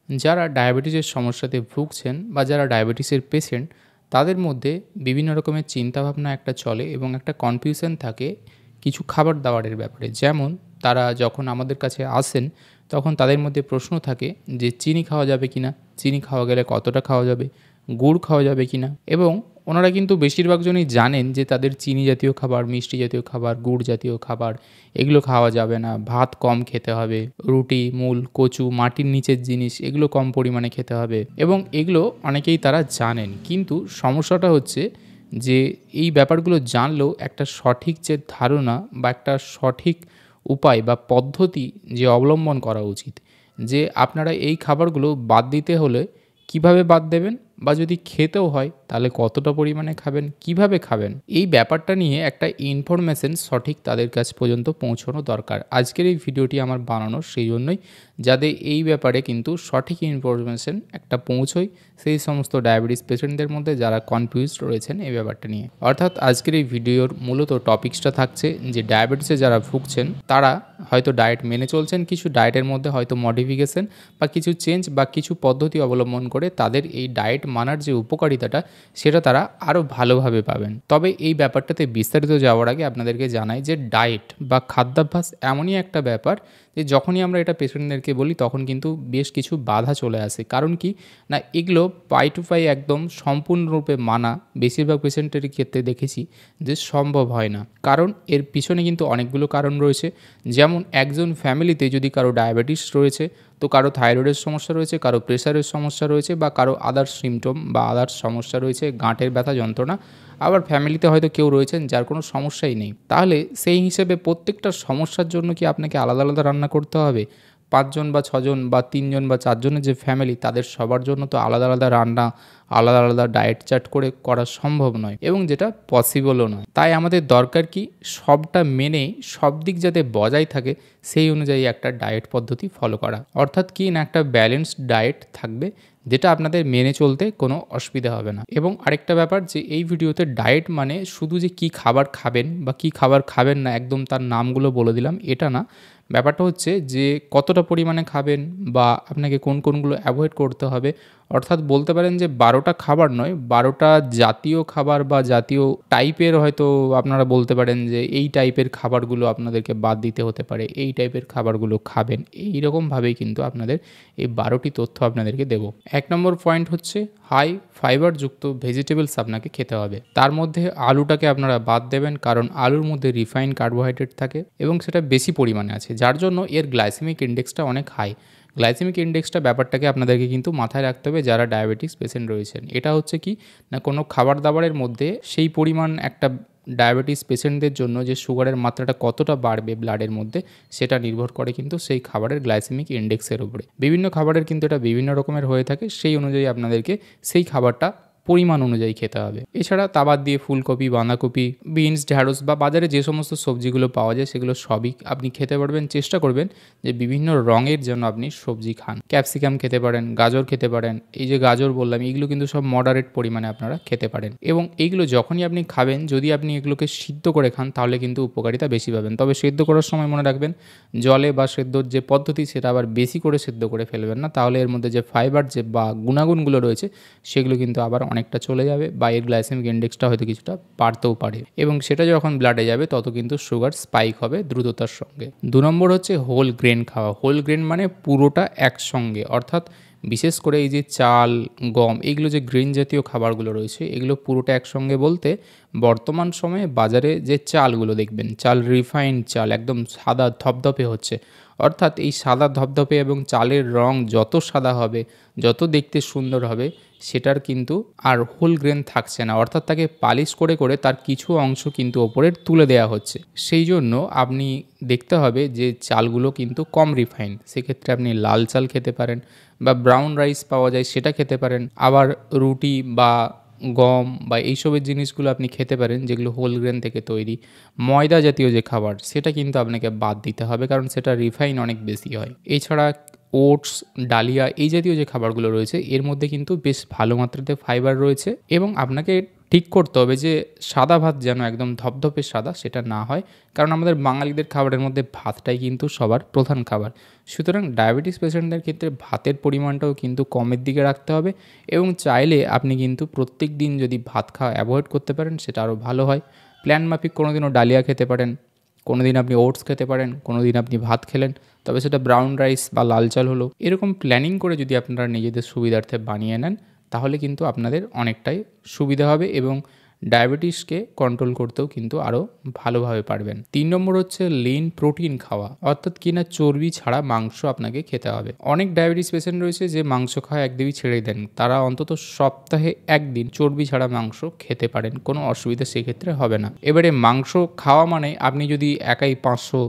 যারা ডায়াবেটিসের সমস্যাতে ভুগছেন বা যারা ডায়াবেটিসের পেশেন্ট, তাদের মধ্যে বিভিন্ন রকমের চিন্তাভাবনা একটা চলে এবং একটা কনফিউশন থাকে কিছু খাবার দাবারের ব্যাপারে। যেমন তারা যখন আমাদের কাছে আসেন, তখন তাদের মধ্যে প্রশ্ন থাকে যে চিনি খাওয়া যাবে কিনা, চিনি খাওয়া গেলে কতটা খাওয়া যাবে, গুড় খাওয়া যাবে কিনা। এবং ওনারা কিন্তু বেশিরভাগ জনই জানেন যে তাদের চিনি জাতীয় খাবার, মিষ্টি জাতীয় খাবার, গুড় জাতীয় খাবার এগুলো খাওয়া যাবে না, ভাত কম খেতে হবে, রুটি, মূল, কচু, মাটির নিচের জিনিস এগুলো কম পরিমাণে খেতে হবে, এবং এগুলো অনেকেই তারা জানেন। কিন্তু সমস্যাটা হচ্ছে যে এই ব্যাপারগুলো জানলেও একটা সঠিক যে ধারণা বা একটা সঠিক উপায় বা পদ্ধতি যে অবলম্বন করা উচিত, যে আপনারা এই খাবারগুলো বাদ দিতে হলে কিভাবে বাদ দেবেন, বা যদি খেতেও হয় তাহলে কতটা পরিমাণে খাবেন, কিভাবে খাবেন, এই ব্যাপারটা নিয়ে একটা ইনফরমেশন সঠিক তাদের কাছ পর্যন্ত পৌঁছানো দরকার। আজকের এই ভিডিওটি আমার বানানো সেই জন্যই, যাতে এই ব্যাপারে কিন্তু সঠিক ইনফরমেশন একটা পৌঁছয় সেই সমস্ত ডায়াবেটিস পেশেন্টদের মধ্যে যারা কনফিউজড রয়েছেন এই ব্যাপারটা নিয়ে। অর্থাৎ আজকের এই ভিডিওর মূলত টপিক্সটা থাকছে যে ডায়াবেটিসে যারা ভুগছেন তারা হয়তো ডায়েট মেনে চলছেন, কিছু ডায়েটের মধ্যে হয়তো মডিফিকেশন বা কিছু চেঞ্জ বা কিছু পদ্ধতি অবলম্বন করে তাদের এই ডায়েট মানার যে উপকারিতাটা সেটা তারা আরও ভালোভাবে পাবেন। তবে এই ব্যাপারটাতে বিস্তারিত যাওয়ার আগে আপনাদেরকে জানাই যে ডায়েট বা খাদ্যাভ্যাস এমনই একটা ব্যাপার যে যখনই আমরা এটা পেশেন্টদেরকে বলি তখন কিন্তু বেশ কিছু বাধা চলে আসে। কারণ কি না, এগুলো পাই টু পাই একদম সম্পূর্ণরূপে মানা বেশিরভাগ পেশেন্টের ক্ষেত্রে দেখেছি যে সম্ভব হয় না। কারণ এর পিছনে কিন্তু অনেকগুলো কারণ রয়েছে। যেমন একজন ফ্যামিলিতে যদি কারো ডায়াবেটিস রয়েছে, তো কারো থাইরয়েডের সমস্যা রয়েছে, কারো প্রেশারের সমস্যা রয়েছে, বা কারো আদার্স সিমটম বা আদার্স সমস্যা রয়েছে, গাঁটের ব্যথা যন্ত্রণা, আবার ফ্যামিলিতে হয়তো কেউ রয়েছেন যার কোনো সমস্যাই নেই। তাহলে সেই হিসেবে প্রত্যেকটা সমস্যার জন্য কি আপনাকে আলাদা আলাদা রান্না করতে হবে? ৫ জন বা ৬ জন বা ৩ জন বা ৪ জনের যে ফ্যামিলি, তাদের সবার জন্য তো আলাদা আলাদা রান্না, আলাদা আলাদা ডায়েট চার্ট করে করা সম্ভব নয়, এবং যেটা পসিবলও নয়। তাই আমাদের দরকার কি সবটা মেনে সব দিক যাতে বজায় থাকে সেই অনুযায়ী একটা ডায়েট পদ্ধতি ফলো করা। অর্থাৎ কি না, একটা ব্যালেন্সড ডায়েট থাকবে যেটা আপনাদের মেনে চলতে কোনো অসুবিধা হবে না। এবং আরেকটা ব্যাপার যে এই ভিডিওতে ডায়েট মানে শুধু যে কী খাবার খাবেন বা কী খাবার খাবেন না একদম তার নামগুলো বলে দিলাম এটা না। ব্যাপারটা হচ্ছে যে কতটা পরিমাণে খাবেন বা আপনাকে কোন কোনগুলো অ্যাভয়েড করতে হবে। অর্থাৎ বলতে পারেন যে ১২টা খাবার নয়, ১২টা জাতীয় খাবার বা জাতীয় টাইপের, হয়তো আপনারা বলতে পারেন যে এই টাইপের খাবারগুলো আপনাদেরকে বাদ দিতে হতে পারে, এই টাইপের খাবারগুলো খাবেন। এইরকমভাবেই কিন্তু আপনাদের এই ১২টি তথ্য আপনাদেরকে দেব। ১ নম্বর পয়েন্ট হচ্ছে হাই ফাইবারযুক্ত ভেজিটেবলস আপনাকে খেতে হবে। তার মধ্যে আলুটাকে আপনারা বাদ দেবেন, কারণ আলুর মধ্যে রিফাইন্ড কার্বোহাইড্রেট থাকে এবং সেটা বেশি পরিমাণে আছে, যার জন্য এর গ্লাইসেমিক ইন্ডেক্সটা অনেক হাই। গ্লাইসেমিক ইন্ডেক্সটা ব্যাপারটাকে আপনাদেরকে কিন্তু মাথায় রাখতে হবে যারা ডায়াবেটিস পেশেন্ট রয়েছেন। এটা হচ্ছে কি না, কোনো খাবার দাবারের মধ্যে সেই পরিমাণ একটা ডায়াবেটিস পেশেন্টদের জন্য যে সুগারের মাত্রাটা কতটা বাড়বে ব্লাডের মধ্যে সেটা নির্ভর করে কিন্তু সেই খাবারের গ্লাইসেমিক ইন্ডেক্সের উপরে। বিভিন্ন খাবারের কিন্তু এটা বিভিন্ন রকমের হয়ে থাকে, সেই অনুযায়ী আপনাদেরকে সেই খাবারটা পরিমাণ অনুযায়ী খেতে হবে। এছাড়া তা বাদ দিয়ে ফুলকপি, বাঁধাকপি, বিনস, ঢ্যাঁড়স বা বাজারে যে সমস্ত সবজিগুলো পাওয়া যায় সেগুলো সবই আপনি খেতে পারবেন। চেষ্টা করবেন যে বিভিন্ন রঙের জন্য আপনি সবজি খান। ক্যাপসিকাম খেতে পারেন, গাজর খেতে পারেন। এই যে গাজর বললাম, এইগুলো কিন্তু সব মডারেট পরিমাণে আপনারা খেতে পারেন, এবং এইগুলো যখনই আপনি খাবেন যদি আপনি এগুলোকে সিদ্ধ করে খান তাহলে কিন্তু উপকারিতা বেশি পাবেন। তবে সেদ্ধ করার সময় মনে রাখবেন জলে বা সেদ্ধর যে পদ্ধতি সেটা আবার বেশি করে সেদ্ধ করে ফেলবেন না, তাহলে এর মধ্যে যে ফাইবার যে বা গুণাগুণগুলো রয়েছে সেগুলো কিন্তু আবার অনেকটা চলে যাবে, বা এর গ্লাইসেমিক ইন্ডেক্সটা হয়তো কিছুটা বাড়তেও পারে, এবং সেটা যখন ব্লাডে যাবে তত কিন্তু সুগার স্পাইক হবে দ্রুততার সঙ্গে। ২ নম্বর হচ্ছে হোল গ্রেন খাওয়া। হোল গ্রেন মানে পুরোটা একসঙ্গে, অর্থাৎ বিশেষ করে এই যে চাল, গম, এইগুলো যে গ্রেন জাতীয় খাবারগুলো রয়েছে এগুলো পুরোটা একসঙ্গে বলতে বর্তমান সময়ে বাজারে যে চালগুলো দেখবেন, চাল রিফাইন্ড চাল একদম সাদা ধপধপে হচ্ছে। অর্থাৎ এই সাদা ধপধপে এবং চালের রং যত সাদা হবে, যত দেখতে সুন্দর হবে, সেটার কিন্তু আর হোল গ্রেন থাকছে না। অর্থাৎ তাকে পালিশ করে করে তার কিছু অংশ কিন্তু ওপরের তুলে দেওয়া হচ্ছে। সেই জন্য আপনি দেখতে হবে যে চালগুলো কিন্তু কম রিফাইন্ড। সেক্ষেত্রে আপনি লাল চাল খেতে পারেন, বা ব্রাউন রাইস পাওয়া যায় সেটা খেতে পারেন। আবার রুটি বা গম বা এইসবের জিনিসগুলো আপনি খেতে পারেন যেগুলো হোল গ্রেন থেকে তৈরি। ময়দা জাতীয় যে খাবার সেটা কিন্তু আপনাকে বাদ দিতে হবে, কারণ সেটা রিফাইন অনেক বেশি হয়। এছাড়া ওটস, ডালিয়া এই জাতীয় যে খাবারগুলো রয়েছে এর মধ্যে কিন্তু বেশ ভালো মাত্রাতে ফাইবার রয়েছে, এবং আপনাকে ঠিক করতে হবে যে সাদা ভাত যেন একদম ধপধপে সাদা সেটা না হয়, কারণ আমাদের বাঙালিদের খাবারের মধ্যে ভাতটাই কিন্তু সবার প্রধান খাবার। সুতরাং ডায়াবেটিস পেশেন্টদের ক্ষেত্রে ভাতের পরিমাণটাও কিন্তু কমের দিকে রাখতে হবে, এবং চাইলে আপনি কিন্তু প্রত্যেক দিন যদি ভাত খাওয়া অ্যাভয়েড করতে পারেন সেটা আরও ভালো হয়। প্ল্যান মাফিক কোনো দিনও ডালিয়া খেতে পারেন, কোনো দিন আপনি ওটস খেতে পারেন, কোনো দিন আপনি ভাত খেলেন, তবে সেটা ব্রাউন রাইস বা লাল চাল হলো। এরকম প্ল্যানিং করে যদি আপনারা নিজেদের সুবিধার্থে বানিয়ে নেন, তাহলে কিন্তু আপনাদের অনেকটাই সুবিধা হবে এবং ডায়াবেটিসকে কন্ট্রোল করতেও কিন্তু আরও ভালোভাবে পারবেন। 3 নম্বর হচ্ছে লিন প্রোটিন খাওয়া, অর্থাৎ কিনা চর্বি ছাড়া মাংস আপনাকে খেতে হবে। অনেক ডায়াবেটিস পেশেন্ট রয়েছে যে মাংস খাওয়া একদমই ছেড়ে দেন, তারা অন্তত সপ্তাহে একদিন চর্বি ছাড়া মাংস খেতে পারেন, কোনো অসুবিধা সেক্ষেত্রে হবে না। এবারে মাংস খাওয়া মানে আপনি যদি একাই 500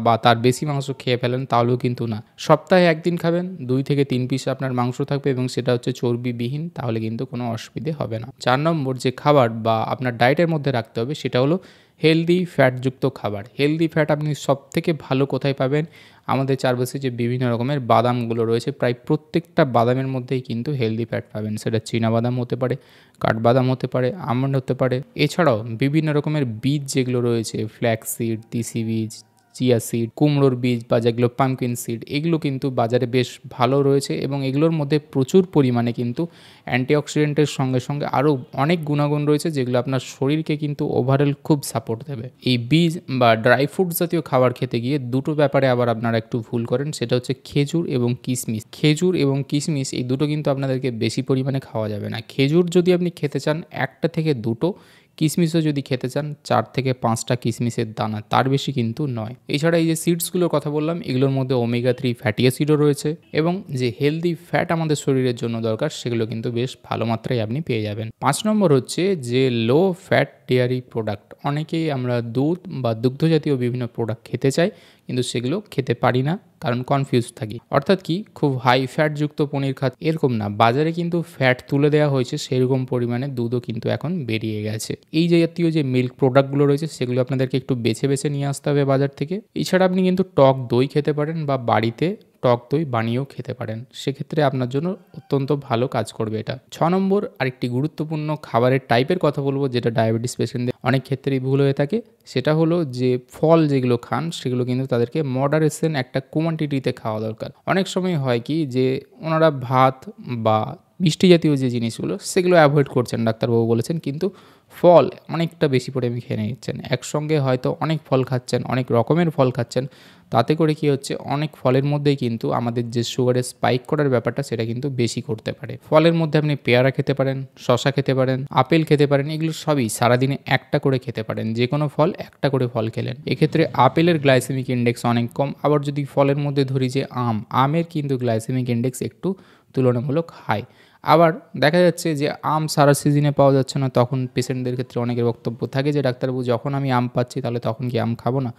বা তার বেশি মাংস খেয়ে ফেলেন তাহলেও কিন্তু না। সপ্তাহে একদিন খাবেন, 2 থেকে 3 পিস আপনার মাংস থাকবে এবং সেটা হচ্ছে চর্বিবিহীন, তাহলে কিন্তু কোনো অসুবিধে হবে না। 4 নম্বর যে খাবার বা আপনার ডায়েটের মধ্যে রাখতে হবে সেটা হলো হেলদি ফ্যাটযুক্ত খাবার। হেলদি ফ্যাট আপনি সবথেকে ভালো কোথায় পাবেন? আমাদের চারপাশে যে বিভিন্ন রকমের বাদামগুলো রয়েছে, প্রায় প্রত্যেকটা বাদামের মধ্যেই কিন্তু হেলদি ফ্যাট পাবেন। সেটা চীনাবাদাম হতে পারে, কাঠবাদাম হতে পারে, আমন্ড হতে পারে। এছাড়াও বিভিন্ন রকমের বীজ যেগুলো রয়েছে, ফ্ল্যাক্স সিড, তিসি বীজ, চিয়া সিড, কুমড়োর বীজ বা যেগুলো পামকিন সিড, এগুলো কিন্তু বাজারে বেশ ভালো রয়েছে এবং এগুলোর মধ্যে প্রচুর পরিমাণে কিন্তু অ্যান্টিঅক্সিডেন্টের সঙ্গে সঙ্গে আরও অনেক গুণাগুণ রয়েছে যেগুলো আপনার শরীরকে কিন্তু ওভারঅল খুব সাপোর্ট দেবে। এই বীজ বা ড্রাই ফ্রুট জাতীয় খাবার খেতে গিয়ে দুটো ব্যাপারে আবার আপনারা একটু ভুল করেন, সেটা হচ্ছে খেজুর এবং কিশমিশ। খেজুর এবং কিশমিশ এই দুটো কিন্তু আপনাদেরকে বেশি পরিমাণে খাওয়া যাবে না। খেজুর যদি আপনি খেতে চান 1টা থেকে 2টো, কিশমিশও যদি খেতে চান 4 থেকে 5টা কিশমিশের দানা, তার বেশি কিন্তু নয়। এছাড়া এই যে সিডসগুলোর কথা বললাম, এগুলোর মধ্যে ওমেগা 3 ফ্যাটি অ্যাসিডও রয়েছে এবং যে হেলদি ফ্যাট আমাদের শরীরের জন্য দরকার সেগুলো কিন্তু বেশ ভালো মাত্রায় আপনি পেয়ে যাবেন। 5 নম্বর হচ্ছে যে লো ফ্যাট ডেয়ারি প্রোডাক্ট। অনেকেই আমরা দুধ বা দুগ্ধ জাতীয় বিভিন্ন প্রোডাক্ট খেতে চাই, কিন্তু সেগুলো খেতে পারি না কারণ কনফিউজ থাকি। অর্থাৎ কি, খুব হাই ফ্যাটযুক্ত পনির এরকম না, বাজারে কিন্তু ফ্যাট তুলে দেওয়া হয়েছে, সেরকম পরিমাণে দুধও কিন্তু এখন বেরিয়ে গেছে। এই জাতীয় যে মিল্ক প্রোডাক্টগুলো রয়েছে সেগুলো আপনাদেরকে একটু বেছে বেছে নিয়ে আসতে হবে বাজার থেকে। এছাড়া আপনি কিন্তু টক দই খেতে পারেন বা বাড়িতে টক দই বানিয়েও খেতে পারেন, সেক্ষেত্রে আপনার জন্য অত্যন্ত ভালো কাজ করবে এটা। 6 নম্বর আরেকটি গুরুত্বপূর্ণ খাবারের টাইপের কথা বলবো, যেটা ডায়াবেটিস পেশেন্টদের অনেক ক্ষেত্রেই ভুল হয়ে থাকে, সেটা হলো যে ফল যেগুলো খান সেগুলো কিন্তু তাদেরকে মডারেশন একটা কোয়ান্টিটিতে খাওয়া দরকার। অনেক সময় হয় কি যে ওনারা ভাত বা মিষ্টি জাতীয় যে জিনিসগুলো সেগুলো অ্যাভয়েড করছেন, ডাক্তারবাবু বলেছেন, কিন্তু ফল অনেকটা বেশি পরিমাণে খেয়ে নিচ্ছেন। একসঙ্গে হয়তো অনেক ফল খাচ্ছেন, অনেক রকমের ফল খাচ্ছেন, তাতে করে কি হচ্ছে, অনেক ফলের মধ্যেই কিন্তু আমাদের যে সুগারের স্পাইক করার ব্যাপারটা সেটা কিন্তু বেশি করতে পারে। ফলের মধ্যে আপনি পেয়ারা খেতে পারেন, শশা খেতে পারেন, আপেল খেতে পারেন, এগুলো সবই সারাদিনে একটা করে খেতে পারেন। যে কোনো ফল একটা করে ফল খেলেন, এক্ষেত্রে আপেলের গ্লাইসেমিক ইন্ডেক্স অনেক কম। আবার যদি ফলের মধ্যে ধরি যে আমের কিন্তু গ্লাইসেমিক ইন্ডেক্স একটু তুলনামূলক হাই। আবার দেখা যাচ্ছে যে আম সারা সিজনে পাওয়া যাচ্ছে না, তখন পেশেন্টদের ক্ষেত্রে অনেকের বক্তব্য থাকে যে ডাক্তারবাবু যখন আমি আম পাচ্ছি তাহলে তখন কি আম খাবো না?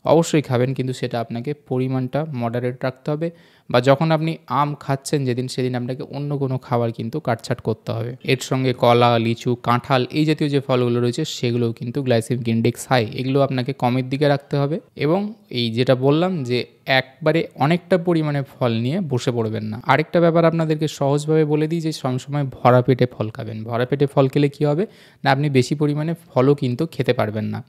অবশ্যই খাবেন, কিন্তু সেটা আপনাকে পরিমাণটা মডারেট রাখতে হবে, বা যখন আপনি আম খাচ্ছেন সেদিন আপনাকে অন্য কোনো খাবার কিন্তু কাটছাট করতে হবে। এর সঙ্গে কলা, লিচু, কাঁঠাল এই জাতীয় যে ফলগুলো রয়েছে সেগুলোও কিন্তু গ্লাইসেমিক ইন্ডেক্স হাই, এগুলো আপনাকে কমের দিকে রাখতে হবে। এবং এই যেটা বললাম যে একবারে অনেকটা পরিমাণে ফল নিয়ে বসে পড়বেন না। আরেকটা ব্যাপার আপনাদেরকে সহজভাবে বলে দিই যে সবসময় ভরা পেটে ফল খাবেন। ভরা পেটে ফল খেলে কী হবে না, আপনি বেশি পরিমাণে ফলও কিন্তু খেতে পারবেন না,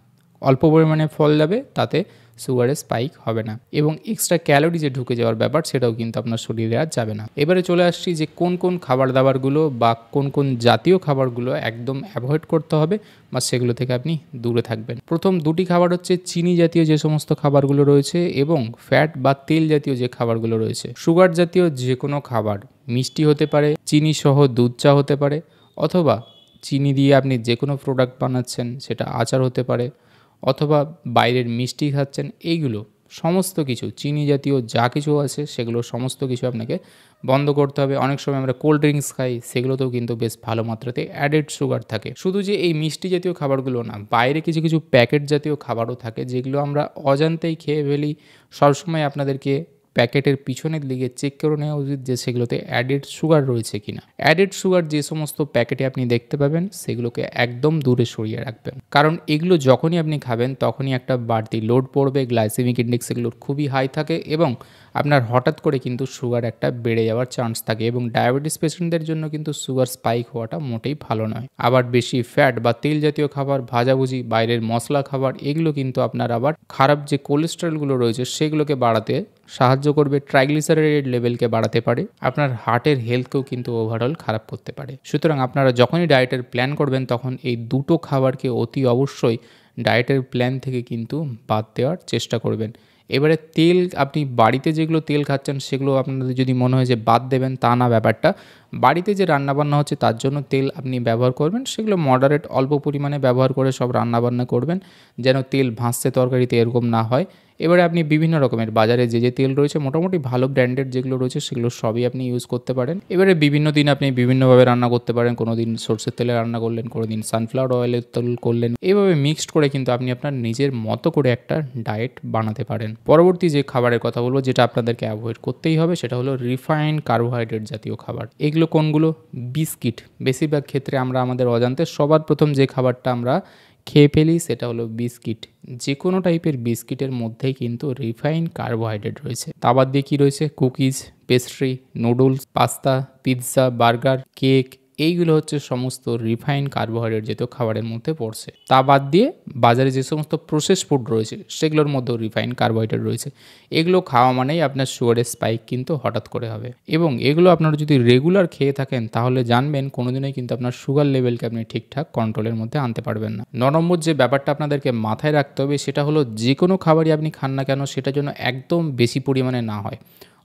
অল্প পরিমাণে ফল যাবে, তাতে সুগারের স্পাইক হবে না এবং এক্সট্রা ক্যালোরি যে ঢুকে যাওয়ার ব্যাপার সেটাও কিন্তু আপনার শরীরে আর যাবে না। এবারে চলে আসছি যে কোন কোন খাবার দাবারগুলো বা কোন কোন জাতীয় খাবারগুলো একদম অ্যাভয়েড করতে হবে বা সেগুলো থেকে আপনি দূরে থাকবেন। প্রথম দুটি খাবার হচ্ছে চিনি জাতীয় যে সমস্ত খাবারগুলো রয়েছে এবং ফ্যাট বা তেল জাতীয় যে খাবারগুলো রয়েছে। সুগার জাতীয় যে কোনো খাবার, মিষ্টি হতে পারে, চিনি সহ দুধ চা হতে পারে, অথবা চিনি দিয়ে আপনি যে কোনো প্রোডাক্ট বানাচ্ছেন, সেটা আচার হতে পারে, অথবা বাইরের মিষ্টি খাচ্ছেন, এইগুলো সমস্ত কিছু চিনি জাতীয় যা কিছু আছে সেগুলো সমস্ত কিছু আপনাকে বন্ধ করতে হবে। অনেক সময় আমরা কোল্ড ড্রিঙ্কস খাই, সেগুলোতেও কিন্তু বেশ ভালো মাত্রাতে অ্যাডেড সুগার থাকে। শুধু যে এই মিষ্টি জাতীয় খাবারগুলো না, বাইরে কিছু কিছু প্যাকেট জাতীয় খাবারও থাকে যেগুলো আমরা অজান্তেই খেয়ে ফেলি। সবসময় আপনাদেরকে প্যাকেটের পিছনের দিকে চেক করে নেওয়া উচিত যে সেগুলোতে অ্যাডেড সুগার রয়েছে কিনা। অ্যাডেড সুগার যে সমস্ত প্যাকেটে আপনি দেখতে পাবেন সেগুলোকে একদম দূরে সরিয়ে রাখবেন, কারণ এগুলো যখনই আপনি খাবেন তখনই একটা বাড়তি লোড পড়বে, গ্লাইসেমিক ইন্ডেক্স এগুলোর খুবই হাই থাকে এবং আপনার হঠাৎ করে কিন্তু সুগার একটা বেড়ে যাওয়ার চান্স থাকে এবং ডায়াবেটিস পেশেন্টদের জন্য কিন্তু সুগার স্পাইক হওয়াটা মোটেই ভালো নয়। আবার বেশি ফ্যাট বা তেল জাতীয় খাবার, ভাজাভুজি, বাইরের মশলা খাবার এগুলো কিন্তু আপনার আবার খারাপ যে কোলেস্টেরলগুলো রয়েছে সেগুলোকে বাড়াতে সাহায্য করবে, ট্রাইগ্লিসারাইড লেভেলকে বাড়াতে পারে, আপনার হার্টের হেলথকেও কিন্তু ওভারঅল খারাপ করতে পারে। সুতরাং আপনারা যখনই ডায়েটের প্ল্যান করবেন তখন এই দুটো খাবারকে অতি অবশ্যই ডায়েটের প্ল্যান থেকে কিন্তু বাদ দেওয়ার চেষ্টা করবেন। এবারে তেল, আপনি বাড়িতে যেগুলো তেল খাচ্ছেন সেগুলো আপনাদের যদি মনে হয় যে বাদ দেবেন, তা না ব্যাপারটা। বাড়িতে যে রান্নাবান্না হচ্ছে তার জন্য তেল আপনি ব্যবহার করবেন, সেগুলো মডারেট অল্প পরিমাণে ব্যবহার করে সব রান্নাবান্না করবেন, যেন তেল ভাসছে তরকারিতে এরকম না হয়। এবারে আপনি বিভিন্ন রকমের বাজারে যে তেল রয়েছে মোটামুটি ভালো ব্র্যান্ডেড যেগুলো রয়েছে সেগুলো সবই আপনি ইউজ করতে পারেন। এবারে বিভিন্ন দিন আপনি বিভিন্নভাবে রান্না করতে পারেন, কোনো দিন সরষের তেলে রান্না করলেন, কোনো দিন সানফ্লাওয়ার অয়েলের তেল করলেন। এইভাবে মিক্সড করে কিন্তু আপনি আপনার নিজের মতো করে একটা ডায়েট বানাতে পারেন। পরবর্তী যে খাবারের কথা বলবো, যেটা আপনাদেরকে অ্যাভয়েড করতেই হবে, সেটা হলো রিফাইন্ড কার্বোহাইড্রেট জাতীয় খাবার। এগুলো কোনগুলো? বিস্কিট। বেশিরভাগ ক্ষেত্রে আমরা আমাদের অজান্তে সবার প্রথম যে খাবারটা আমরা খেয়ে ফেলি সেটা হলো বিস্কিট। যে কোনো টাইপের বিস্কিটের মধ্যেই কিন্তু রিফাইন্ড কার্বোহাইড্রেট রয়েছে। তা বাদ দিয়ে কী রয়েছে? Cookies, pastry, noodles, pasta, pizza, burger, cake, এইগুলো হচ্ছে সমস্ত রিফাইন্ড কার্বোহাইড্রেট জাতীয় খাবারের মধ্যে পড়ছে। তা বাদ দিয়ে বাজারে যে সমস্ত প্রসেস ফুড রয়েছে সেগুলোর মধ্যেও রিফাইন্ড কার্বোহাইড্রেট রয়েছে। এগুলো খাওয়া মানেই আপনার সুগারের স্পাইক কিন্তু হঠাৎ করে হবে, এবং এগুলো আপনারা যদি রেগুলার খেয়ে থাকেন তাহলে জানবেন কোনোদিনই কিন্তু আপনার সুগার লেভেলকে আপনি ঠিকঠাক কন্ট্রোলের মধ্যে আনতে পারবেন না। 9 নম্বর যে ব্যাপারটা আপনাদেরকে মাথায় রাখতে হবে সেটা হলো, যে কোনো খাবারই আপনি খান না কেন সেটা যেন একদম বেশি পরিমাণে না হয়।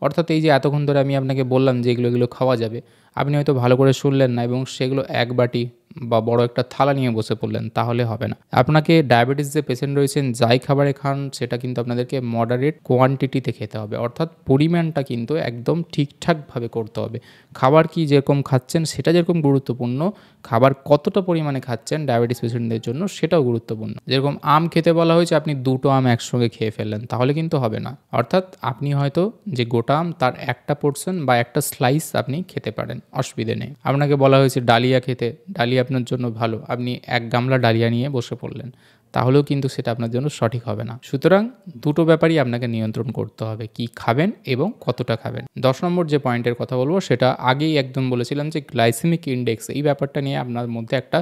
অর্থাৎ এই যে এতক্ষণ ধরে আমি আপনাকে বললাম যে এগুলো খাওয়া যাবে, আপনি হয়তো ভালো করে শুনলেন না এবং সেগুলো এক বাটি বা বড় একটা থালা নিয়ে বসে পড়লেন, তাহলে হবে না। আপনাকে ডায়াবেটিস যে পেশেন্ট রয়েছেন যাই খাবারে খান সেটা কিন্তু আপনাদেরকে মডারেট কোয়ান্টিটিতে খেতে হবে, অর্থাৎ পরিমাণটা কিন্তু একদম ঠিকঠাকভাবে করতে হবে। খাবার কি যেরকম খাচ্ছেন সেটা যেরকম গুরুত্বপূর্ণ, খাবার কতটা পরিমাণে খাচ্ছেন ডায়াবেটিস পেশেন্টদের জন্য সেটাও গুরুত্বপূর্ণ। যেরকম আম খেতে বলা হয়েছে, আপনি 2টো আম একসঙ্গে খেয়ে ফেললেন, তাহলে কিন্তু হবে না। অর্থাৎ আপনি হয়তো যে গোটা আম তার একটা পোর্শন বা একটা স্লাইস আপনি খেতে পারেন, অসুবিধে নেই। আপনাকে বলা হয়েছে ডালিয়া খেতে, ডালিয়া আপনার জন্য ভালো, আপনি 1 গামলা ডালিয়া নিয়ে বসে পড়লেন, তাহলেও কিন্তু সেটা আপনার জন্য সঠিক হবে না। সুতরাং দুটো ব্যাপারই আপনাকে নিয়ন্ত্রণ করতে হবে, কি খাবেন এবং কতটা খাবেন। 10 নম্বর যে পয়েন্টের কথা বলবো সেটা আগেই একদম বলেছিলাম যে গ্লাইসেমিক ইন্ডেক্স, এই ব্যাপারটা নিয়ে আপনার মধ্যে একটা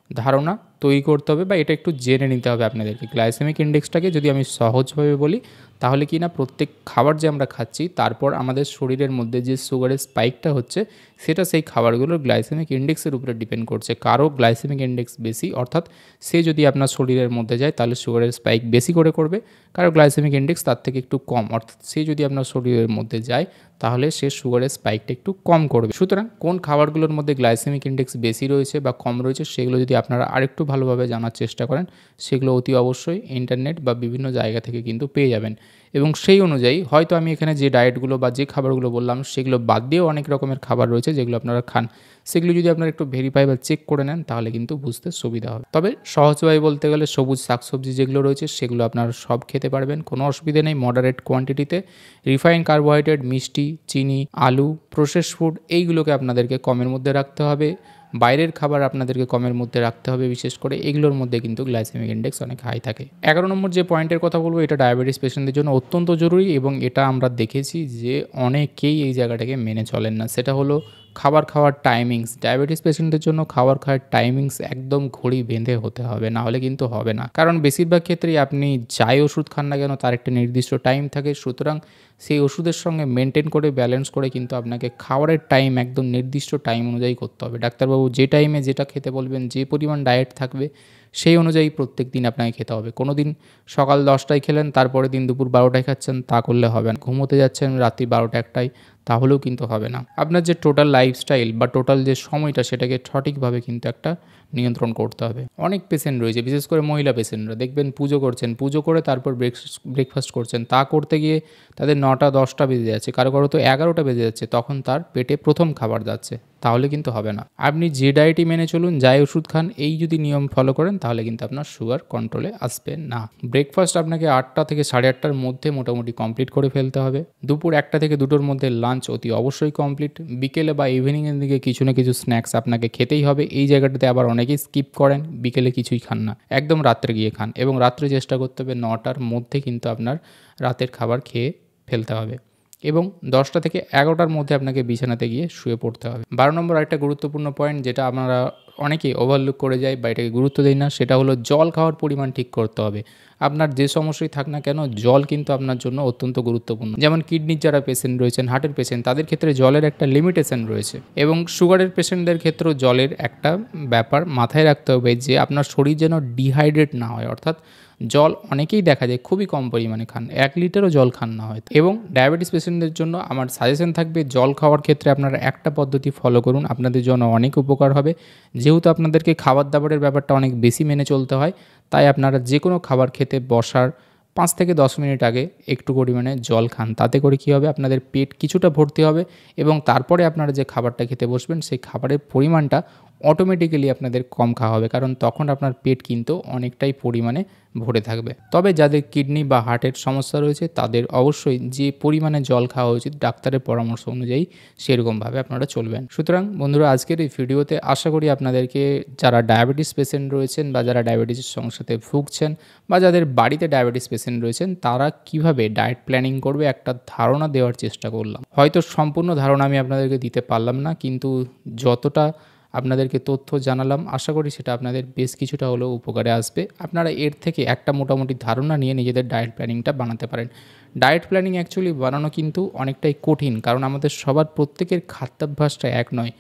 ধারণা তৈরি করতে হবে বা এটা একটু জেনে নিতে হবে আপনাদেরকে। গ্লাইসেমিক ইন্ডেক্সটাকে যদি আমি সহজভাবে বলি তাহলে কি না, প্রত্যেক খাবার যে আমরা খাচ্ছি তারপর আমাদের শরীরের মধ্যে যে সুগারের স্পাইকটা হচ্ছে সেটা সেই খাবারগুলোর গ্লাইসেমিক ইন্ডেক্সের উপরে ডিপেন্ড করছে। কারো গ্লাইসেমিক ইন্ডেক্স বেশি, অর্থাৎ সে যদি আপনার শরীরের মধ্যে যায় তাহলে সুগারের স্পাইক বেশি করে করবে। কারো গ্লাইসেমিক ইন্ডেক্স তার থেকে একটু কম, অর্থাৎ সে যদি আপনার শরীরের মধ্যে যায় তাহলে সে সুগারের স্পাইকটা একটু কম করবে। সুতরাং কোন খাবারগুলোর মধ্যে গ্লাইসেমিক ইন্ডেক্স বেশি রয়েছে বা কম রয়েছে সেগুলো যদি আপনারা আরেকটু ভালোভাবে জানার চেষ্টা করেন, সেগুলো অতি অবশ্যই ইন্টারনেট বা বিভিন্ন জায়গা থেকে কিন্তু পেয়ে যাবেন। এবং সেই অনুযায়ী হয়তো আমি এখানে যে ডায়েটগুলো বা যে খাবারগুলো বললাম সেগুলো বাদ দিয়েও অনেক রকমের খাবার রয়েছে যেগুলো আপনারা খান, সেগুলো যদি আপনারা একটু ভেরিফাই বা চেক করে নেন তাহলে কিন্তু বুঝতে সুবিধা হবে। তবে সহজভাবে বলতে গেলে সবুজ শাকসবজি যেগুলো রয়েছে সেগুলো আপনারা সব খেতে পারবেন, কোনো অসুবিধা নেই মডারেট কোয়ান্টিটিতে। রিফাইন্ড কার্বোহাইড্রেট, মিষ্টি, চিনি, আলু, প্রসেস ফুড এইগুলোকে আপনাদেরকে কমের মধ্যে রাখতে হবে। বাইরের খাবার আপনাদেরকে কমের মধ্যে রাখতে হবে, বিশেষ করে এগুলোর মধ্যে কিন্তু গ্লাইসেমিক ইন্ডেক্স অনেক হাই থাকে। 11 নম্বর যে পয়েন্টের কথা বলবো এটা ডায়াবেটিস পেশেন্টদের জন্য অত্যন্ত জরুরি এবং এটা আমরা দেখেছি যে অনেকেই এই জায়গাটাকে মেনে চলেন না, সেটা হলো খাবার খাওয়ার টাইমিংস। ডায়াবেটিস পেশেন্টদের জন্য খাবার খাওয়ার টাইমিংস একদম ঘড়ি বেঁধে হতে হবে, না হলে কিন্তু হবে না। কারণ বেশিরভাগ ক্ষেত্রেই আপনি যাই ওষুধ খান না কেন তার একটা নির্দিষ্ট টাইম থাকে, সুতরাং সেই ওষুধের সঙ্গে মেনটেন করে ব্যালেন্স করে কিন্তু আপনাকে খাবারের টাইম একদম নির্দিষ্ট টাইম অনুযায়ী করতে হবে। ডাক্তারবাবু যে টাইমে যেটা খেতে বলবেন, যে পরিমাণ ডায়েট থাকবে সেই অনুযায়ী প্রত্যেক দিন আপনাকে খেতে হবে। কোনো দিন সকাল 10টায় খেলেন, তারপরে দিন দুপুর 12টায় খাচ্ছেন, তা করলে হবে না। ঘুমোতে যাচ্ছেন রাত্রি 12টা 1টায়, তাহলেও কিন্তু হবে না। আপনার যে টোটাল লাইফস্টাইল বা টোটাল যে সময়টা সেটাকে সঠিকভাবে কিন্তু একটা নিয়ন্ত্রণ করতে হবে। অনেক পেশেন্ট রয়েছে, বিশেষ করে মহিলা পেশেন্টরা দেখবেন পুজো করছেন, পুজো করে তারপর ব্রেকফাস্ট করছেন, তা করতে গিয়ে তাদের 9টা 10টা বেজে যাচ্ছে, কারো কারো তো 11টা বেজে যাচ্ছে, তখন তার পেটে প্রথম খাবার যাচ্ছে, তাহলে কিন্তু হবে না। আপনি যে ডায়েটই মেনে চলুন, যাই ওষুধ খান, এই যদি নিয়ম ফলো করেন তাহলে কিন্তু আপনার সুগার কন্ট্রোলে আসবে না। ব্রেকফাস্ট আপনাকে 8টা থেকে 8:30টার মধ্যে মোটামুটি কমপ্লিট করে ফেলতে হবে। দুপুর 1টা থেকে 2টোর মধ্যে লাঞ্চ অতি অবশ্যই কমপ্লিট। বিকেলে বা ইভিনিংয়ের দিকে কিছু না কিছু স্ন্যাক্স আপনাকে খেতেই হবে। এই জায়গাটাতে আবার অনেকেই স্কিপ করেন, বিকেলে কিছুই খান না, একদম রাত্রে গিয়ে খান, এবং রাত্রে চেষ্টা করতে হবে 9টার মধ্যে কিন্তু আপনার রাতের খাবার খেয়ে ফেলতে হবে। এবং 10টা থেকে 11টার মধ্যে আপনাকে বিছানাতে গিয়ে শুয়ে পড়তে হবে। 12 নম্বর আরেকটা গুরুত্বপূর্ণ পয়েন্ট যেটা আমরা অনেকেই ওভারলুক করে যাই বা এটাকে গুরুত্ব দেই না, সেটা হলো জল খাওয়ার পরিমাণ ঠিক করতে হবে। আপনার যে সমস্যাই থাক না কেন জল কিন্তু আপনার জন্য অত্যন্ত গুরুত্বপূর্ণ। যেমন কিডনির যারা পেশেন্ট রয়েছেন, হার্টের পেশেন্ট, তাদের ক্ষেত্রে জলের একটা লিমিটেশন রয়েছে এবং সুগারের পেশেন্টদের ক্ষেত্রেও জলের একটা ব্যাপার মাথায় রাখতে হবে যে আপনার শরীর যেন ডিহাইড্রেট না হয়, অর্থাৎ জল অনেকেই দেখা যায় খুবই কম পরিমাণে খান, 1 লিটারও জল খান না হয়তো। এবং ডায়াবেটিস পেশেন্টদের জন্য আমার সাজেশন থাকবে জল খাওয়ার ক্ষেত্রে আপনারা একটা পদ্ধতি ফলো করুন, আপনাদের জন্য অনেক উপকার হবে। যেহেতু আপনাদেরকে খাবার দাবারের ব্যাপারটা অনেক বেশি মেনে চলতে হয়, তাই আপনারা যে কোনো খাবার খেতে বসার 5 থেকে 10 মিনিট আগে একটু পরিমাণে জল খান। তাতে করে কী হবে, আপনাদের পেট কিছুটা ভর্তি হবে এবং তারপরে আপনারা যে খাবারটা খেতে বসবেন সেই খাবারের পরিমাণটা অটোমেটিক্যালি আপনাদের কম খাওয়া হবে, কারণ তখন আপনার পেট কিন্তু অনেকটাই পরিমাণে ভরে থাকবে। তবে যাদের কিডনি বা হার্টের সমস্যা রয়েছে তাদের অবশ্যই যে পরিমাণে জল খাওয়া উচিত ডাক্তারের পরামর্শ অনুযায়ী সেরকমভাবে আপনারা চলবেন। সুতরাং বন্ধুরা, আজকের এই ভিডিওতে আশা করি আপনাদেরকে যারা ডায়াবেটিস পেশেন্ট রয়েছেন বা যারা ডায়াবেটিসের সমস্যাতে ভুগছেন বা যাদের বাড়িতে ডায়াবেটিস পেশেন্ট রয়েছেন তারা কিভাবে ডায়েট প্ল্যানিং করবে একটা ধারণা দেওয়ার চেষ্টা করলাম। হয়তো সম্পূর্ণ ধারণা আমি আপনাদেরকে দিতে পারলাম না, কিন্তু যতটা আপনাদেরকে তথ্য জানালাম আশা করি সেটা আপনাদের বেশ কিছুটা হলেও উপকারে আসবে। আপনারা এর থেকে একটা মোটামুটি ধারণা নিয়ে নিজেদের ডায়েট প্ল্যানিংটা বানাতে পারেন। ডায়েট প্ল্যানিং অ্যাকচুয়ালি বানানো কিন্তু অনেকটাই কঠিন, কারণ আমাদের সবার প্রত্যেকের খাদ্যাভ্যাসটা এক নয়।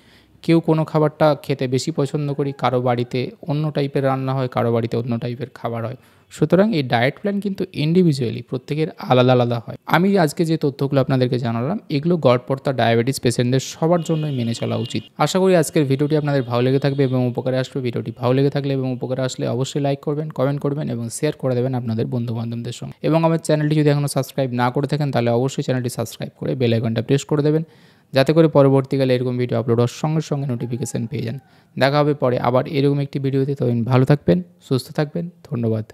কেউ কোনো খাবারটা খেতে বেশি পছন্দ করি, কারো বাড়িতে অন্য টাইপের রান্না হয়, কারো বাড়িতে অন্য টাইপের খাবার হয়। সুতরাং এই ডায়েট প্ল্যান কিন্তু ইন্ডিভিজুয়ালি প্রত্যেকের আলাদা আলাদা হয়। আমি আজকে যে তথ্যগুলো আপনাদেরকে জানালাম এগুলো গড়পড়তা ডায়াবেটিস পেশেন্টদের সবার জন্যই মেনে চলা উচিত। আশা করি আজকের ভিডিওটি আপনাদের ভালো লেগে থাকবে এবং উপকারে আসবে। ভিডিওটি ভালো লেগে থাকলে এবং উপকারে আসলে অবশ্যই লাইক করবেন, কমেন্ট করবেন এবং শেয়ার করে দেবেন আপনাদের বন্ধুবান্ধবদের সঙ্গে। এবং আমার চ্যানেলটি যদি এখনও সাবস্ক্রাইব না করে থাকেন তাহলে অবশ্যই চ্যানেলটি সাবস্ক্রাইব করে বেল আইকনটা প্রেস করে দেবেন, যাতে করে পরবর্তীকালে এরকম ভিডিও আপলোড হওয়ার সঙ্গে সঙ্গে নোটিফিকেশান পেয়ে যান। দেখা হবে পরে আবার এরকম একটি ভিডিওতে। ততদিন ভালো থাকবেন, সুস্থ থাকবেন, ধন্যবাদ।